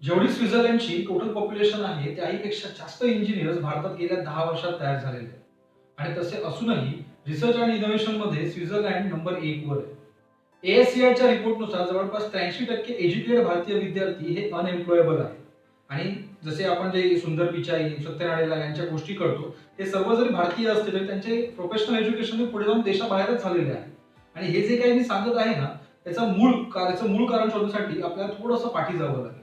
जेवढी स्वित्झर्लंडची total population आहे त्याहीपेक्षा जास्त इंजिनियर्स भारतात गेल्या 10 वर्षात तयार झालेले आहेत. आणि तसे असूनही रिसर्च आणि इनोव्हेशन मध्ये स्वित्झर्लंड नंबर 1 वर आहे. ASCIच्या रिपोर्टनुसार जवळपास 83% एज्युकेटेड भारतीय विद्यार्थी हे अनएम्प्लॉयबल आहेत. आणि जसे आपण जे सुंदर पिचाई, सत्यनारायण यांच्या गोष्टी करतो, ते सर्व जरी भारतीय असतील तरी त्यांचे प्रोफेशनल एज्युकेशन पुढे जाऊन देशाबाहेरच झालेले आहे. आणि हे जे काही मी सांगत आहे ना, त्याचं मूळ कारण शोधण्यासाठी आपल्याला थोडंसं पाठी जावं लागेल.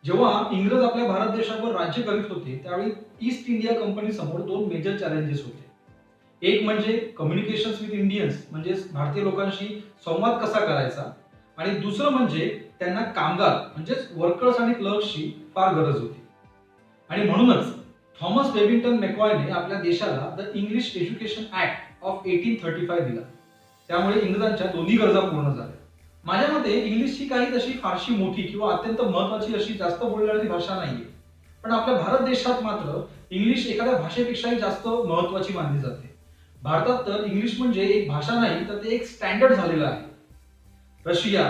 जेव्हा इंग्रज आपल्या भारत देशावर राज्य करीत होते त्यावेळी ईस्ट इंडिया कंपनी समोर दोन मेजर चॅलेंजेस होते. एक म्हणजे कम्युनिकेशन विथ इंडियन्स, म्हणजे भारतीय लोकांशी संवाद कसा करायचा, आणि दुसरं म्हणजे त्यांना कामगार म्हणजेच वर्कर्स आणि क्लर्क्सची फार गरज होती. आणि म्हणूनच थॉमस बेबिंग्टन मेकॉयने आपल्या देशाला the English education act of 1835 दिला. त्यामुळे इंग्रजांच्या दोन्ही गरजा पूर्ण झाल्या. माझ्या मते इंग्लिश ही काही तशी फारशी मोठी किंवा अत्यंत महत्वाची अशी जास्त बोलली जाणारी भाषा नाहीये. पण आपल्या भारत देशात मात्र इंग्लिश एखाद्या भाषेपेक्षाही जास्त महत्वाची मानली जाते. भारतात तर इंग्लिश म्हणजे एक भाषा नाही तर ते एक स्टँडर्ड झालेलं आहे. रशिया,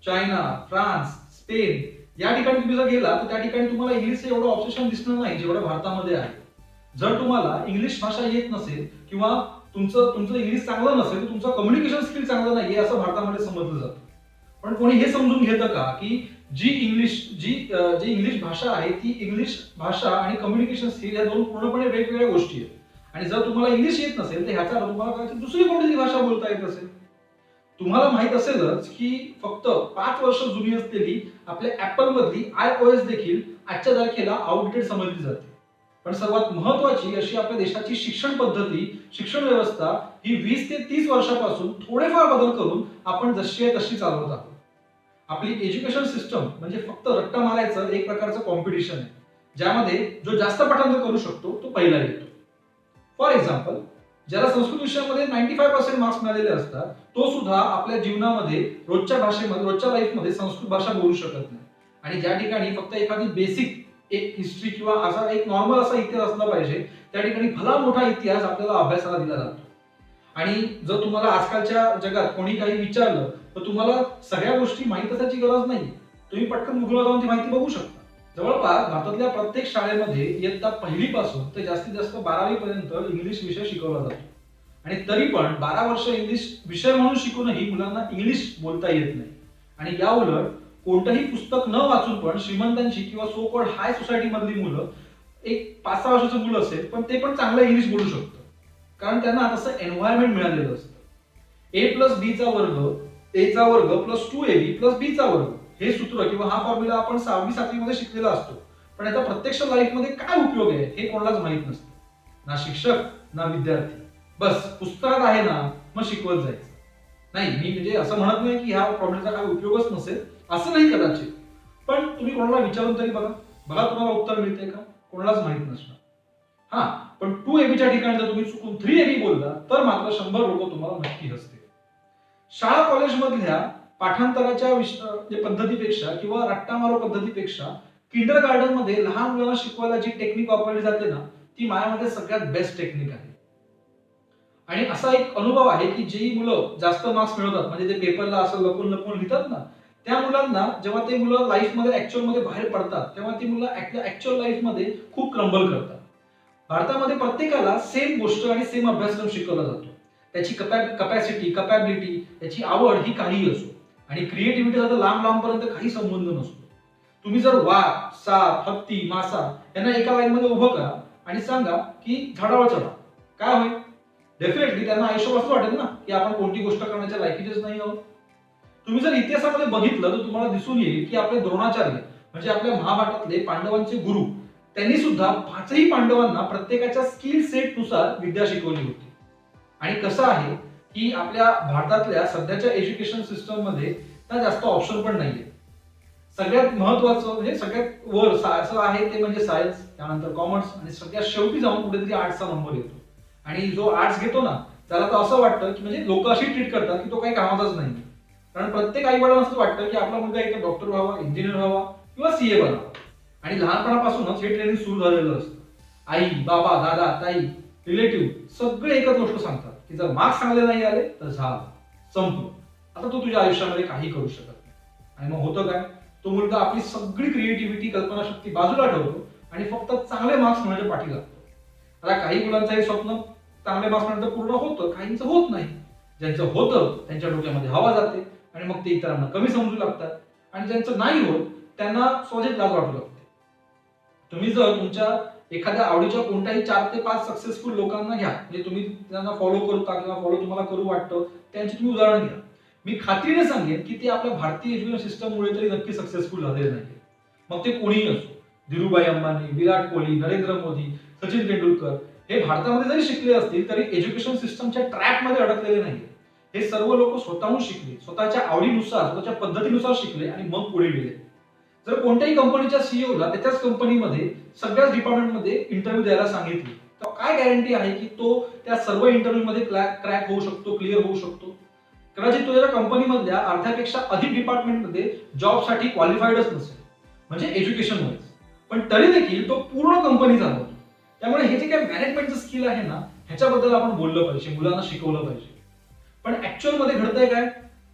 चायना, फ्रान्स, स्पेन या ठिकाणी तुम्ही जर गेला तर त्या ठिकाणी तुम्हाला इंग्लिशचं एवढं ऑब्सेशन दिसणार नाही जेवढं भारतामध्ये आहे. जर तुम्हाला इंग्लिश भाषा येत नसेल किंवा तुमचं तुमचं इंग्लिश चांगलं नसेल तर तुमचं कम्युनिकेशन स्किल चांगलं नाहीये असं भारतामध्ये समजलं जातं. पण कोणी हे समजून घेतं का की जी इंग्लिश भाषा आहे ती इंग्लिश भाषा आणि कम्युनिकेशन स्किल या दोन पूर्णपणे वेगवेगळ्या गोष्टी आहेत. आणि जर तुम्हाला इंग्लिश येत नसेल तर ह्याचा अर्थ तुम्हाला कदाचित दुसरी कोणतीही भाषा बोलता येत असेल. तुम्हाला माहित असेलच की फक्त 5 वर्ष जुनी असलेली आपल्या ऍपल मधली iOS देखील आजच्या तारखेला आउटडेटेड समजली जाते. पण सर्वात महत्वाची अशी आपल्या देशाची शिक्षण पद्धती, शिक्षण व्यवस्था ही 20 ते 30 वर्षापासून थोडेफार बदल करून आपण जशी आहे तशी चालवत आहोत. आपली एज्युकेशन सिस्टम म्हणजे फक्त रट्टा मारायचं एक प्रकारचं कॉम्पिटिशन आहे, ज्यामध्ये जो जास्त पाठांतर करू शकतो तो पहिला येतो. फॉर एक्झाम्पल, ज्याला संस्कृत विषयामध्ये 95% मार्क्स मिळालेले असतात तो सुद्धा आपल्या जीवनामध्ये रोजच्या लाईफमध्ये संस्कृत भाषा बोलू शकत नाही. आणि ज्या ठिकाणी फक्त एखादी बेसिक एक हिस्ट्री किंवा असा एक नॉर्मल असा इतिहास असला पाहिजे त्या ठिकाणी भला मोठा इतिहास आपल्याला अभ्यासाला दिला जातो. आणि जर तुम्हाला आजकालच्या जगात कोणी काही विचारलं तर तुम्हाला सगळ्या गोष्टी माहीत असण्याची गरज नाही. तुम्ही पटकन गुगलवर जाऊन ती माहिती बघू शकता. जवळपास भारतातल्या प्रत्येक शाळेमध्ये इयत्ता पहिलीपासून ते जास्तीत जास्त 12वी पर्यंत इंग्लिश विषय शिकवला जातो. आणि तरी पण 12 वर्ष इंग्लिश विषय म्हणून शिकूनही मुलांना इंग्लिश बोलता येत नाही. आणि या उलट कोणतंही पुस्तक न वाचून पण श्रीमंतांची किंवा सो कॉल्ड हाय सोसायटी मधली मुलं, एक 5-6 वर्षाचं मुलं असेल पण ते पण चांगलं इंग्लिश बोलू शकतं. कारण त्यांना तसं एन्व्हायरमेंट मिळालेलं असतं. ए प्लस बी चा वर्ग ए चा वर्ग प्लस 2ab प्लस बी चा वर्ग हे सूत्र किंवा हा फॉर्म्युला आपण 6वी-7वी मध्ये शिकलेला असतो. पण याचा प्रत्यक्ष लाईफ मध्ये काय उपयोग आहे हे कोणालाच माहित नसतं. ना शिक्षक ना विद्यार्थी. बस पुस्तकात आहे ना मग शिकवत जायचं. नाही, मी म्हणजे असं म्हणत नाही की ह्या प्रॉब्लेमचा काही उपयोगच नसेल, असं नाही कदाचित. पण तुम्ही कोणाला विचारून तरी बघा, बघा तुम्हाला उत्तर मिळते का? कोणालाच माहित नसणार. हा, पण 2ab च्या ठिकाणी जर तुम्ही चुकून 3ab बोलला तर मात्र 100 लोक तुम्हाला नक्की हसतील. शाळा कॉलेजमधल्या पाठांतराच्या पद्धतीपेक्षा किंवा रट्टा मारो पद्धतीपेक्षा किंडर गार्डन मध्ये लहान मुलांना शिकवायला जी टेक्निक वापरली जाते ना ती माझ्यामध्ये सगळ्यात बेस्ट टेक्निक आहे. आणि असा एक अनुभव आहे की जी मुलं जास्त मार्क्स मिळवतात म्हणजे ते पेपरला असं लपून लपून लिहितात ना, त्या मुलांना जेव्हा ते मुलं लाईफ मध्ये ऍक्च्युअल मध्ये बाहेर पडतात तेव्हा ती मुलं ऍक्च्युअल लाईफ मध्ये खूप क्रम्बल करतात. भारतामध्ये प्रत्येकाला सेम गोष्ट आणि सेम अभ्यासक्रम शिकवला जातो. त्याची कपॅसिटी, कपॅबिलिटी, त्याची आवड ही काहीही असो. आणि क्रिएटिव्हिटीचा तर लांब लांबपर्यंत काही संबंध नसतो. तुम्ही जर वाघ, साप, हत्ती, मासा यांना एका लाईन मध्ये उभं करा आणि सांगा की झाडावर चढा, काय होईल? डेफिनेटली त्यांना आयुष्यात असं वाटेल ना की आपण कोणती गोष्ट करण्याच्या लायकीचेच नाही आहोत. तुम्ही जर इतिहासामध्ये बघितलं तर तुम्हाला दिसून येईल की आपले द्रोणाचार्य म्हणजे आपल्या महाभारतातले पांडवांचे गुरु, त्यांनी सुद्धा 5ही पांडवांना प्रत्येकाच्या स्किल सेट नुसार विद्या शिकवली होती. आणि कसं आहे की आपल्या भारतातल्या सध्याच्या एज्युकेशन सिस्टम मध्ये ना जास्त ऑप्शन पण नाहीये. सगळ्यात महत्वाचं म्हणजे सगळ्यात वर असं आहे ते म्हणजे सायन्स, त्यानंतर कॉमर्स आणि सगळ्यात शेवटी जाऊन कुठेतरी आर्ट्सचा नंबर येतो. आणि जो आर्ट्स घेतो ना त्याला तर असं वाटतं की म्हणजे लोक अशी ट्रीट करतात की तो काही कामाचाच नाही. कारण प्रत्येक आई वडिलांना असं वाटतं की आपला मुलगा एक डॉक्टर व्हावा, इंजिनियर व्हावा किंवा सीए बनावा. आणि लहानपणापासूनच हे ट्रेनिंग सुरू झालेलं असतं. आई, बाबा, दादा, ताई, रिलेटिव्ह सगळे एकच गोष्ट सांगतात की जर मार्क्स चांगले नाही आले तर झालं, संपलं, आता तू तुझ्या आयुष्यामध्ये काही करू शकत नाही. आणि मग होतं काय? तो मुलगा आपली सगळी क्रिएटिव्हिटी कल्पनाशक्ती बाजूला ठेवतो आणि फक्त चांगले मार्क्स मिळण्याच्या पाठी लागतो. आता काही मुलांचं हे स्वप्न चांगले मार्क्स मिळण्याचं पूर्ण होतं, काहींचं होत नाही. ज्यांचं होतं त्यांच्या डोक्यामध्ये हवा जाते आणि मग ते इतरांना कमी समजू लागतात आणि ज्यांचं नाही होत त्यांना स्वतःच लाज वाटू लागते. तुम्ही जर तुमच्या एखाद्या आवडीच्या कोणत्याही 4 ते 5 सक्सेसफुल लोकांना घ्या, म्हणजे तुम्ही त्यांना फॉलो करता किंवा फॉलो तुम्हाला करू वाटतं, त्यांची तुम्ही उदाहरण घ्या. मी खात्रीने सांगेन की ते आपल्या भारतीय एज्युकेशन सिस्टममुळे तरी नक्की सक्सेसफुल झालेले नाही. मग ते कोणीही असो, धीरूभाई अंबानी, विराट कोहली, नरेंद्र मोदी, सचिन तेंडुलकर हे भारतामध्ये जरी शिकले असतील तरी एज्युकेशन सिस्टमच्या ट्रॅकमध्ये अडकलेले नाही. हे सर्व लोक स्वतःहून शिकले, स्वतःच्या आवडीनुसार, स्वतःच्या पद्धतीनुसार शिकले आणि मग पुढे गेले. जर कोणत्याही कंपनीच्या सीईओला त्याच्याच कंपनीमध्ये सगळ्याच डिपार्टमेंटमध्ये इंटरव्ह्यू द्यायला सांगितली तर काय गॅरंटी आहे की तो त्या सर्व इंटरव्ह्यूमध्ये क्रॅक होऊ शकतो, क्लिअर होऊ शकतो? कदाचित तो त्या कंपनीमधल्या अर्ध्यापेक्षा अधिक डिपार्टमेंटमध्ये जॉबसाठी क्वालिफाईडच नसेल, म्हणजे एज्युकेशन वाईज. पण तरी देखील तो पूर्ण कंपनी चालवतो. त्यामुळे हे जे काही मॅनेजमेंटचं स्किल आहे ना, ह्याच्याबद्दल आपण बोललं पाहिजे, मुलांना शिकवलं पाहिजे. पण ऍक्च्युअल मध्ये घडतंय काय?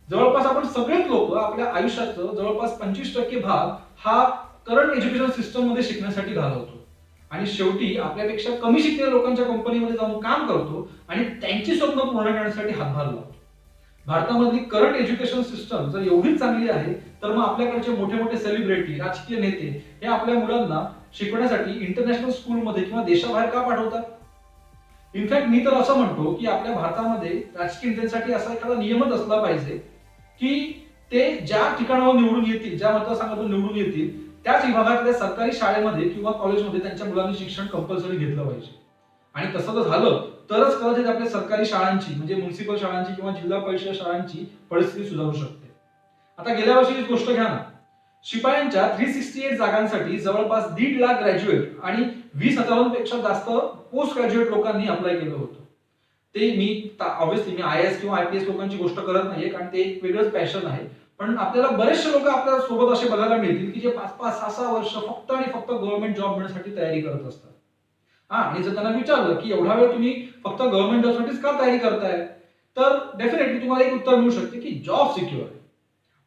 जवळपास आपण सगळेच लोक आपल्या आयुष्याचं जवळपास 25% भाग हा करंट एज्युकेशन सिस्टम मध्ये शिकण्यासाठी घालवतो आणि शेवटी आपल्यापेक्षा कमी शिकलेल्या लोकांच्या कंपनीमध्ये जाऊन काम करतो आणि त्यांची स्वप्न पूर्ण करण्यासाठी हातभार लावतो. भारतामधली करंट एज्युकेशन सिस्टम जर एवढीच चांगली आहे तर मग आपल्याकडचे मोठे मोठे सेलिब्रिटी, राजकीय नेते हे आपल्या मुलांना शिकवण्यासाठी इंटरनॅशनल स्कूलमध्ये किंवा देशाबाहेर का पाठवतात? इनफॅक्ट मी तर असं म्हणतो की आपल्या भारतामध्ये राजकीय नेत्यांसाठी असा एखादा नियमच असला पाहिजे की ते ज्या ठिकाणावर निवडून येतील, ज्या मतदारसंघातून निवडून येतील त्याच विभागातल्या सरकारी शाळेमध्ये किंवा कॉलेजमध्ये त्यांच्या मुलांनी शिक्षण कंपल्सरी घेतलं पाहिजे. आणि तसं जर झालं तरच कदाचित आपल्या सरकारी शाळांची म्हणजे म्युनिसिपल शाळांची किंवा जिल्हा परिषद शाळांची परिस्थिती सुधारू शकते. आता गेल्या वर्षीची गोष्ट घ्या ना, शिपायांच्या 368 जागांसाठी जवळपास 1.5 लाख ग्रॅज्युएट आणि 20,000पेक्षा जास्त पोस्ट ग्रॅज्युएट लोकांनी अप्लाय केलं होतं. ते मी ऑब्व्हियसली मी IAS किंवा IPS लोकांची गोष्ट करत नाहीये कारण ते एक वेगळंच पॅशन आहे. पण आपल्याला बरेचसे लोक आपल्या सोबत असे बघायला मिळतील की जे 5-5, 6-6 वर्ष फक्त आणि फक्त गव्हर्नमेंट जॉब मिळण्यासाठी तयारी करत असतात. आणि जर त्यांना विचारलं की एवढा वेळ तुम्ही फक्त गव्हर्नमेंट जॉबसाठीच का तयारी करताय, तर डेफिनेटली तुम्हाला एक उत्तर मिळू शकते की जॉब सिक्युअर आहे.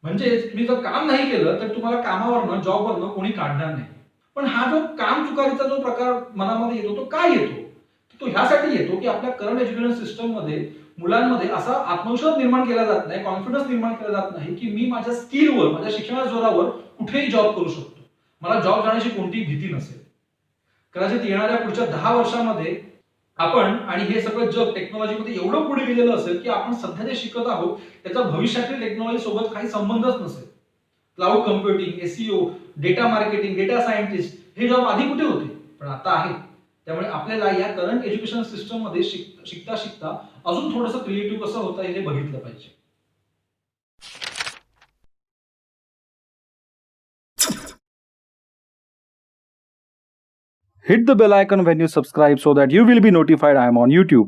म्हणजे तुम्ही जर काम नाही केलं तर तुम्हाला कामावरनं, जॉबवरनं कोणी काढणार नाही. पण हा जो काम चुकारीचा जो प्रकार मनामध्ये येतो तो काय येतो? तो ह्यासाठी येतो की आपल्या करंट एज्युकेशन सिस्टम मध्ये मुलांमध्ये असा आत्मविश्वास निर्माण केला जात नाही, कॉन्फिडन्स निर्माण केला जात नाही की मी माझ्या स्किलवर, माझ्या शिक्षणाच्या जोरावर कुठेही जॉब करू शकतो. मला जॉब जाण्याची कोणतीही भीती नसेल. कदाचित येणाऱ्या पुढच्या 10 वर्षांमध्ये आपण आणि हे सगळं जग टेक्नॉलॉजीमध्ये एवढं पुढे गेलेलं असेल की आपण सध्या जे शिकत आहोत त्याचा भविष्यातील टेक्नॉलॉजी सोबत काही संबंधच नसेल. Cloud computing, SEO, data marketing, data scientist हे जॉब आधी कुठे होते, पण आता आहेत. त्यामुळे आपल्याला या करंट एज्युकेशन सिस्टम मध्ये शिकता शिकता अजून थोडंसं क्रिएटिव्ह कसं होतं हे बघितलं पाहिजे. Hit the bell icon when you subscribe so that you will be notified I am on YouTube.